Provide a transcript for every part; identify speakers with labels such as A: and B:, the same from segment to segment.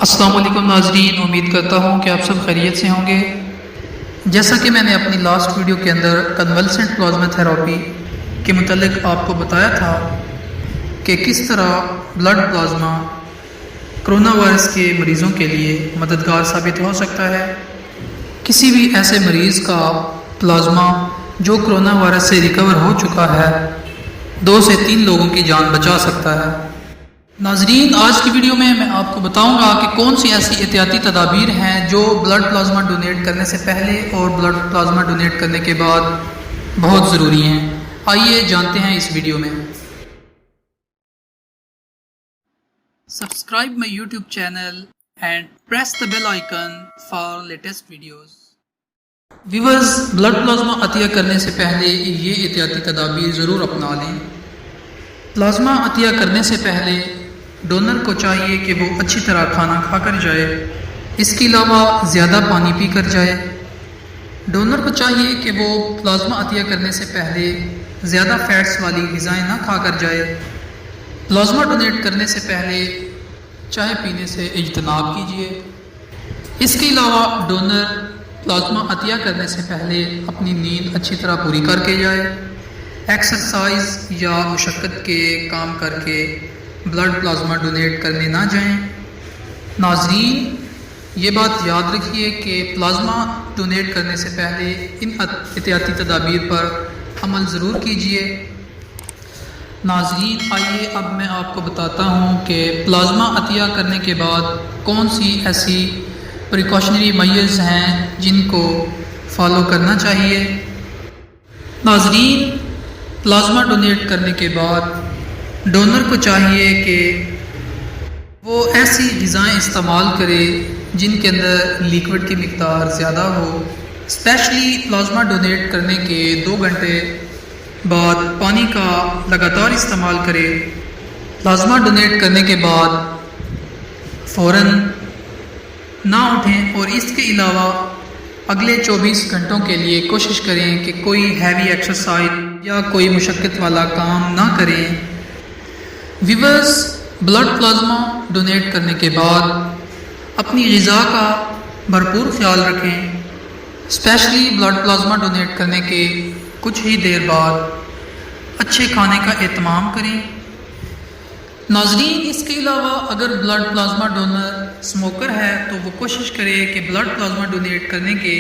A: السلام علیکم ناظرین، امید کرتا ہوں کہ آپ سب خیریت سے ہوں گے۔ جیسا کہ میں نے اپنی لاسٹ ویڈیو کے اندر کنولسنٹ پلازما تھراپی کے متعلق آپ کو بتایا تھا کہ کس طرح بلڈ پلازما کرونا وائرس کے مریضوں کے لیے مددگار ثابت ہو سکتا ہے۔ کسی بھی ایسے مریض کا پلازما جو کرونا وائرس سے ریکور ہو چکا ہے 2 سے 3 لوگوں کی جان بچا سکتا ہے۔ ناظرین، آج کی ویڈیو میں آپ کو بتاؤں گا کہ کون سی ایسی احتیاطی تدابیر ہیں جو بلڈ پلازما ڈونیٹ کرنے سے پہلے اور بلڈ پلازما ڈونیٹ کرنے کے بعد بہت ضروری ہیں۔ آئیے جانتے ہیں اس ویڈیو میں۔ Subscribe my YouTube channel and press the bell icon for latest videos. Viewers, blood plasma عطیہ کرنے سے پہلے یہ احتیاطی تدابیر ضرور اپنا لیں۔ پلازما عطیہ کرنے سے پہلے ڈونر کو چاہیے کہ وہ اچھی طرح کھانا کھا کر جائے، اس کے علاوہ زیادہ پانی پی کر جائے۔ ڈونر کو چاہیے کہ وہ پلازما عطیہ کرنے سے پہلے زیادہ فیٹس والی غذائیں نہ کھا کر جائے۔ پلازما ڈونیٹ کرنے سے پہلے چائے پینے سے اجتناب کیجیے۔ اس کے علاوہ ڈونر پلازما عطیہ کرنے سے پہلے اپنی نیند اچھی طرح پوری کر کے جائے۔ ایکسرسائز یا مشقت کے کام کر کے بلڈ پلازما ڈونیٹ کرنے نہ جائیں۔ ناظرین، یہ بات یاد رکھیے کہ پلازما ڈونیٹ کرنے سے پہلے ان احتیاطی تدابیر پر عمل ضرور کیجیے۔ ناظرین، آئیے اب میں آپ کو بتاتا ہوں کہ پلازما عطیہ کرنے کے بعد کون سی ایسی پریکاشنری میجرز ہیں جن کو فالو کرنا چاہیے۔ ناظرین، پلازما ڈونیٹ کرنے کے بعد ڈونر کو چاہیے کہ وہ ایسی غذائیں استعمال کرے جن کے اندر لیکوڈ کی مقدار زیادہ ہو۔ اسپیشلی پلازما ڈونیٹ کرنے کے 2 گھنٹے بعد پانی کا لگاتار استعمال کرے۔ پلازما ڈونیٹ کرنے کے بعد فوراً نہ اٹھیں، اور اس کے علاوہ اگلے 24 گھنٹوں کے لیے کوشش کریں کہ کوئی ہیوی ایکسرسائز یا کوئی مشقت والا کام نہ کریں۔ ویورز، بلڈ پلازما ڈونیٹ کرنے کے بعد اپنی غذا کا بھرپور خیال رکھیں۔ اسپیشلی بلڈ پلازما ڈونیٹ کرنے کے کچھ ہی دیر بعد اچھے کھانے کا اہتمام کریں۔ ناظرین، اس کے علاوہ اگر بلڈ پلازما ڈونر اسموکر ہے تو وہ کوشش کرے کہ بلڈ پلازما ڈونیٹ کرنے کے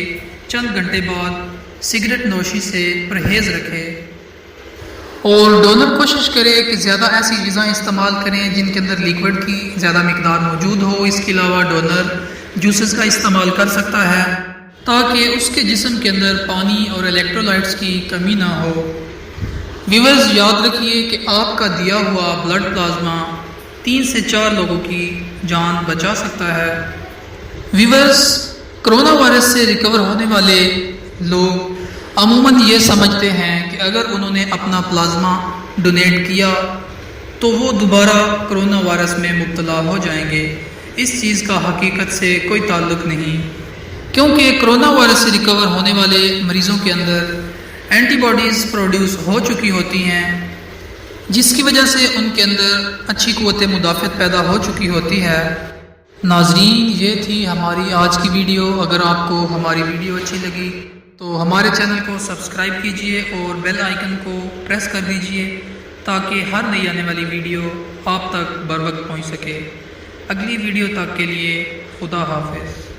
A: چند گھنٹے بعد سگریٹ نوشی سے پرہیز رکھے، اور ڈونر کوشش کرے کہ زیادہ ایسی غذائیں استعمال کریں جن کے اندر لیکوڈ کی زیادہ مقدار موجود ہو۔ اس کے علاوہ ڈونر جوسز کا استعمال کر سکتا ہے تاکہ اس کے جسم کے اندر پانی اور الیکٹرولائٹس کی کمی نہ ہو۔ ویورز، یاد رکھیے کہ آپ کا دیا ہوا بلڈ پلازما 3 سے 4 لوگوں کی جان بچا سکتا ہے۔ ویورز، کرونا وائرس سے ریکور ہونے والے لوگ عموماً یہ سمجھتے ہیں کہ اگر انہوں نے اپنا پلازما ڈونیٹ کیا تو وہ دوبارہ کرونا وائرس میں مبتلا ہو جائیں گے۔ اس چیز کا حقیقت سے کوئی تعلق نہیں، کیونکہ کرونا وائرس سے ریکور ہونے والے مریضوں کے اندر اینٹی باڈیز پروڈیوس ہو چکی ہوتی ہیں، جس کی وجہ سے ان کے اندر اچھی قوت مدافعت پیدا ہو چکی ہوتی ہے۔ ناظرین، یہ تھی ہماری آج کی ویڈیو۔ اگر آپ کو ہماری ویڈیو اچھی لگی تو ہمارے چینل کو سبسکرائب کیجئے اور بیل آئیکن کو پریس کر دیجئے تاکہ ہر نئی آنے والی ویڈیو آپ تک بر وقت پہنچ سکے۔ اگلی ویڈیو تک کے لیے خدا حافظ۔